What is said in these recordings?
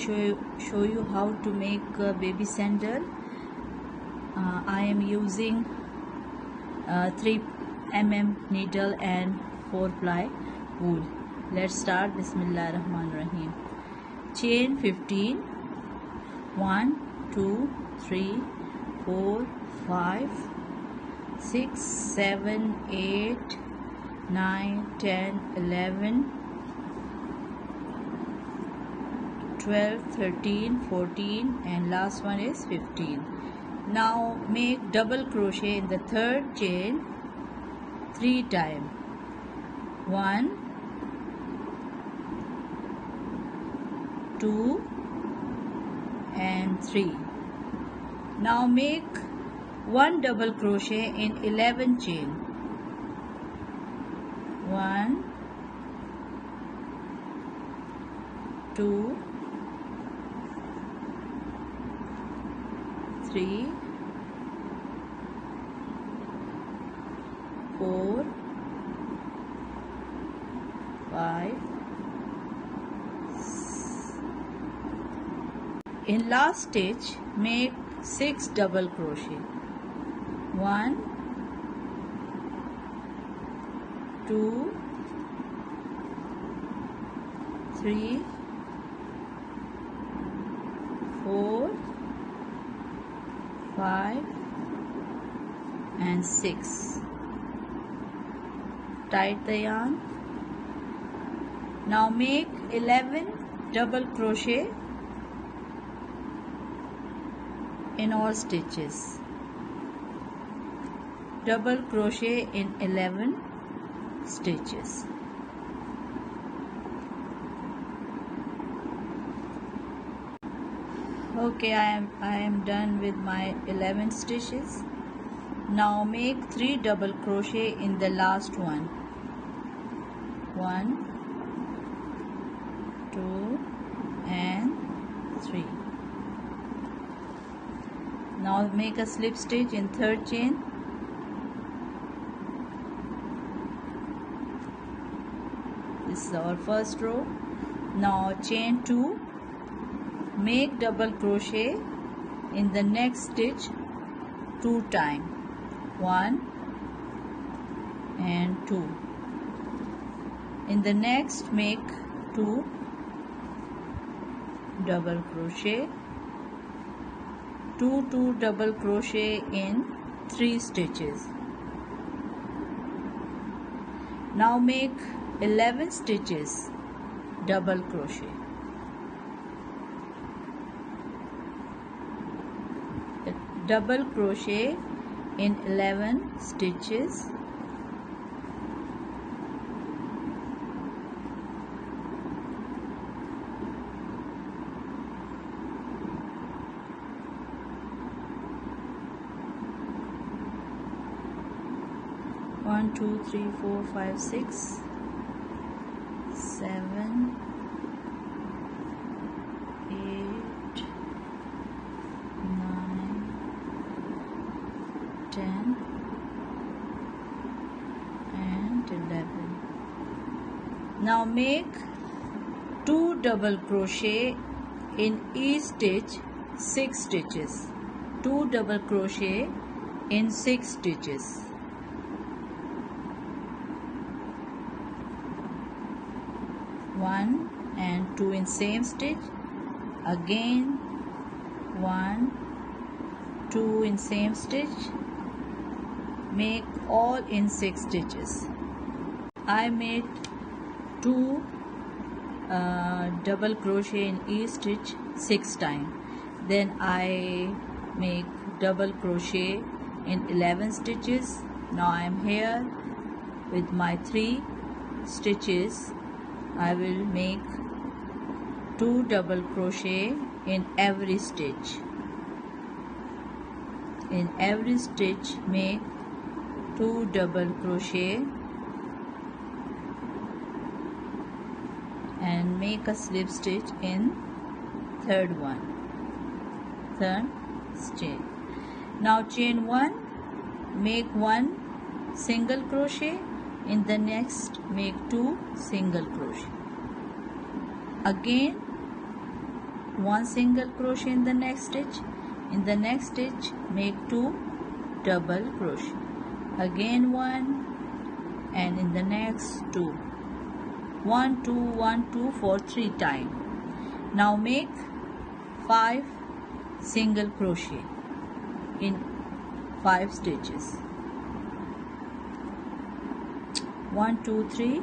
show you how to make a baby sandal. I am using 3 mm needle and 4 ply wool. Let's start. Bismillah Rahman Rahim. Chain 15. 1 2 3 4 5 6 7 8 9 10 11 12 13 14 and last one is 15. Now make double crochet in the third chain 3 times. 1 2 and 3. Now make 1 double crochet in 11 chain. 1 2 3 4 5. In last stitch make 6 double crochet. 1 2 3 4 5 and 6. Tight the yarn. Now make 11 double crochet in all stitches. Double crochet in 11 stitches. Okay, I am done with my 11 stitches. Now make 3 double crochet in the last one. 1 2 and 3. Now make a slip stitch in third chain. This is our first row. Now chain 2. Make double crochet in the next stitch 2 times. 1 and 2. In the next make 2 double crochet. 2 double crochet in 3 stitches. Now make 11 stitches double crochet. Double crochet in 11 stitches. One, two, three, four, five, 6, 7, 8, 9, 10 and 11. Now make 2 double crochet in each stitch 6 stitches. 2 double crochet in 6 stitches. 1 and 2 in same stitch. Again 1 2 in same stitch. Make all in 6 stitches. I made 2 double crochet in each stitch 6 times. Then I make double crochet in 11 stitches. Now I am here with my 3 stitches. I will make 2 double crochet in every stitch. In every stitch make 2 double crochet and make a slip stitch in third chain. Now chain 1, make 1 single crochet. In the next make 2 single crochet. Again 1 single crochet in the next stitch. In the next stitch, make 2 double crochet. Again 1, and in the next 2. 1, 2, 1, 2 for 3 times. Now make 5 single crochet in 5 stitches. 1, 2, 3,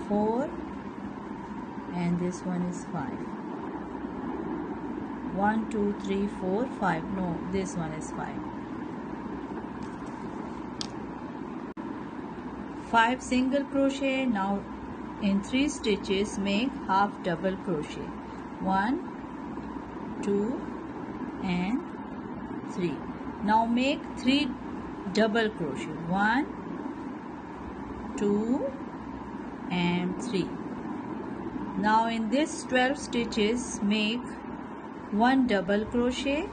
4, and this one is 5. 1, 2, 3, 4, 5. No, this one is 5. 5 single crochet. Now in 3 stitches make half double crochet. 1, 2, and 3. Now make 3 double crochet. 1, 2, and 3. Now in this 12 stitches make 1 double crochet,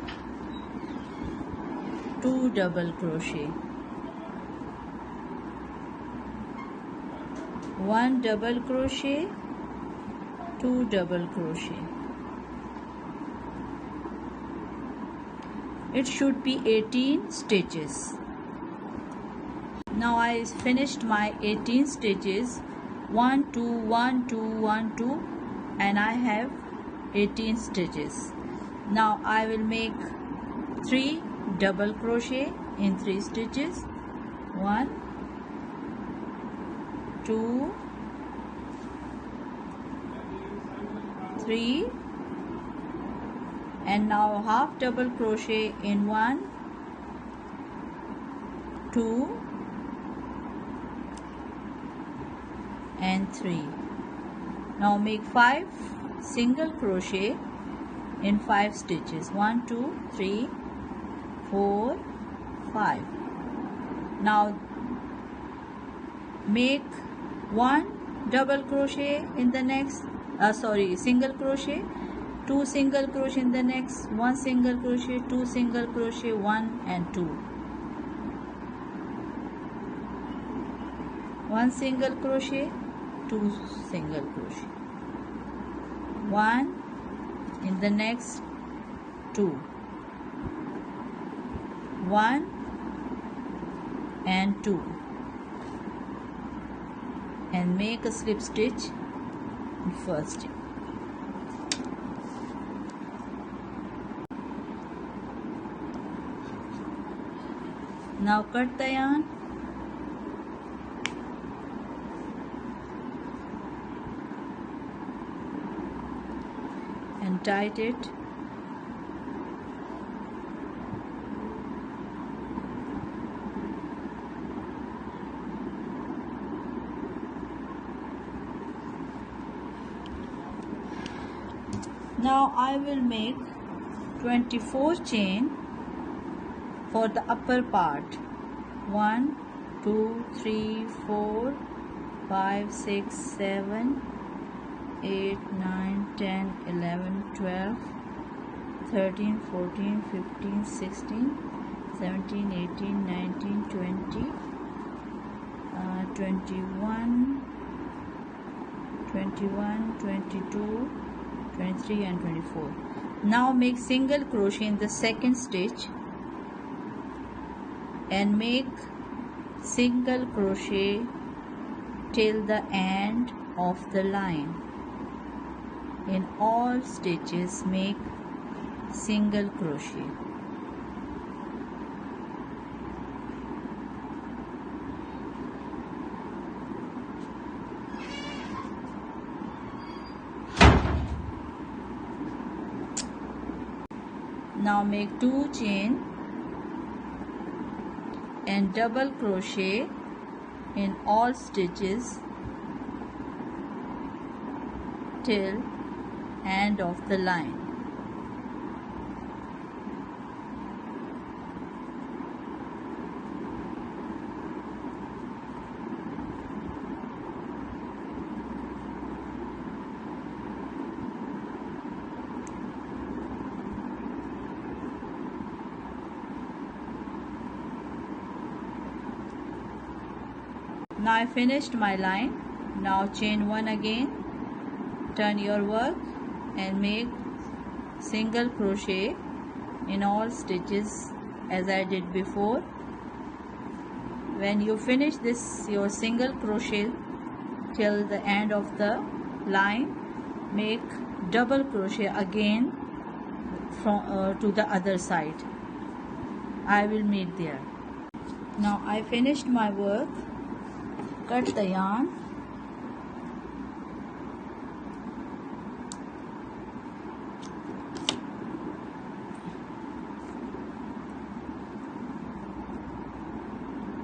2 double crochet, 1 double crochet, 2 double crochet. It should be 18 stitches. Now I finished my 18 stitches. 1, 2, 1, 2, 1, 2, and I have 18 stitches. Now I will make 3 double crochet in 3 stitches. 1, 2, 3, and now half double crochet in 1, 2, and 3. Now make 5 single crochet in 5 stitches. 1, 2, 3, 4, 5. Now make 1 double crochet in the next single crochet, 2 single crochet in the next, 1 single crochet, 2 single crochet, 1 and 2. 1 single crochet, 2 single crochet, 1 in the next 2, 1 and 2, and make a slip stitch in first stitch. Now cut the yarn and tight it. Now I will make 24 chain for the upper part. 1, 2, 3, 4, 5, 6, 7, 8, 9, 10, 11, 12, 13, 14, 15, 16, 17, 18, 19, 20, 21, 22, 23 and 24. Now make single crochet in the second stitch and make single crochet till the end of the line. In all stitches make single crochet. Now make 2 chain and double crochet in all stitches till end of the line. Now I finished my line. Now chain 1 again, turn your work and make single crochet in all stitches as I did before. When you finish this your single crochet till the end of the line, make double crochet again from to the other side. I will meet there. Now I finished my work. Cut the yarn.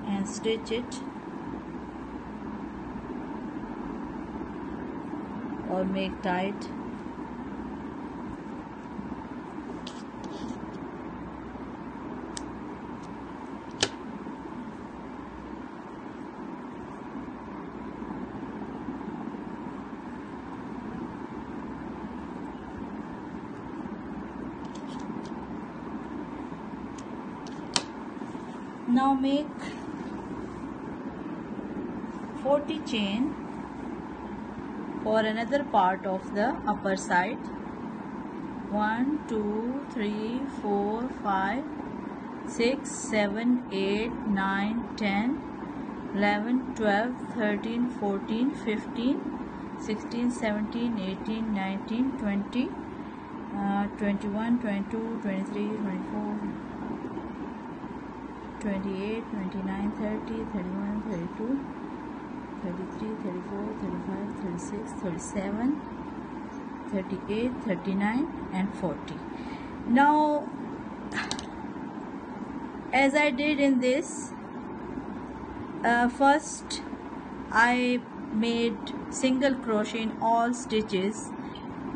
And stitch it or make tight. Now make 40 chain for another part of the upper side. 1 2 3 4 5 6 7 8 9 10 11 12 13 14 15 16 17 18 19 20 21 22 23 24 28 29 30 31 32 33 34 35 36 37 38 39 and 40. Now as I did in this, first I made single crochet in all stitches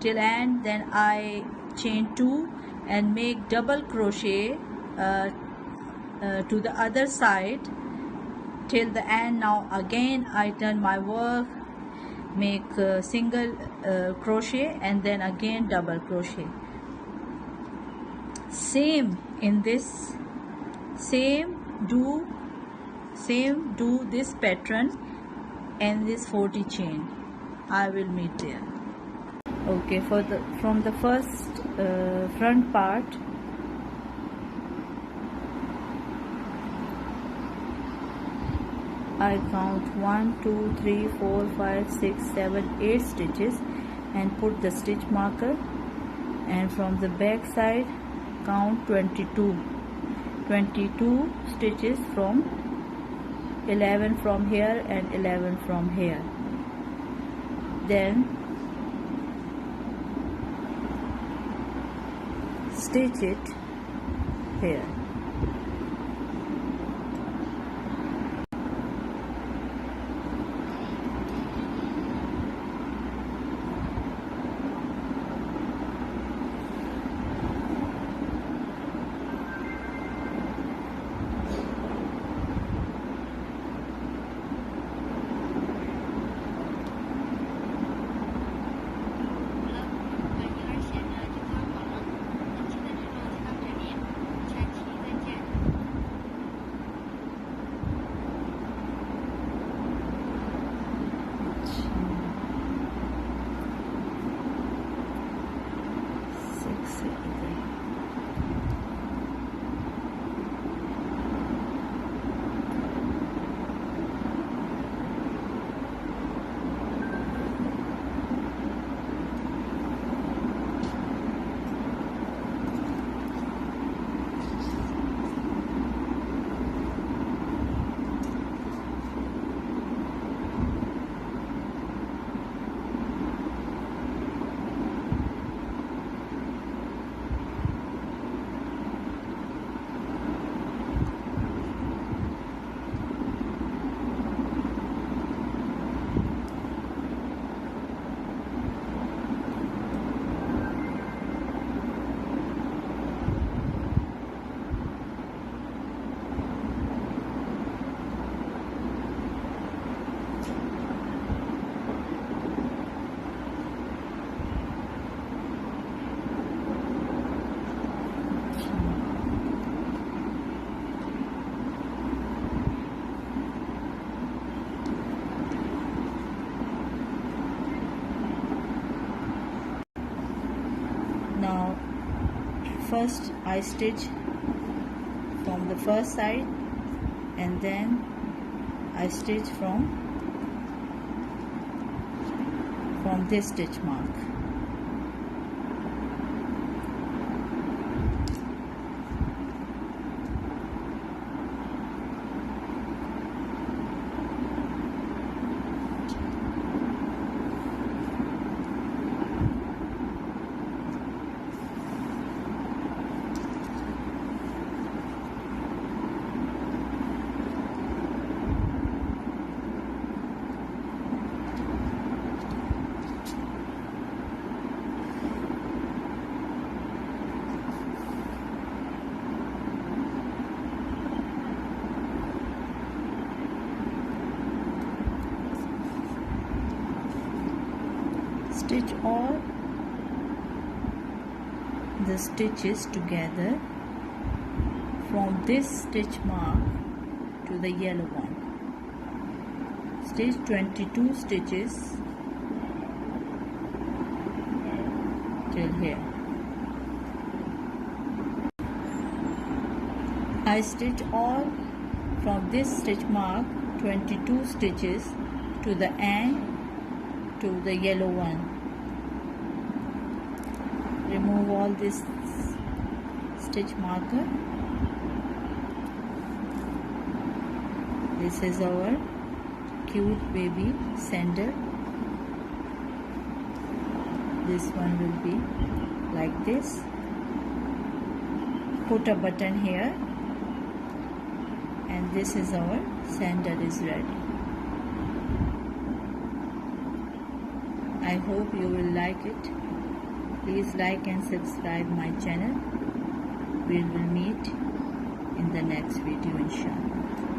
till end, then I chain 2 and make double crochet to the other side till the end. Now again I turn my work, make single crochet and then again double crochet. Same in this, same do this pattern and this 40 chain. I will meet there. Okay, from the first front part, I count 1 2 3 4 5 6 7 8 stitches and put the stitch marker, and from the back side count 22 stitches, from 11 from here and 11 from here. Then stitch it here. first I stitch from the first side and then I stitch from this stitch mark. Stitch all the stitches together from this stitch mark to the yellow one. Stitch 22 stitches till here. I stitch all from this stitch mark 22 stitches to the end to the yellow one. Remove all this stitch marker. This is our cute baby sandal. This one will be like this. Put a button here, and this is our sandal is ready. I hope you will like it. Please like and subscribe my channel. We will meet in the next video, inshallah.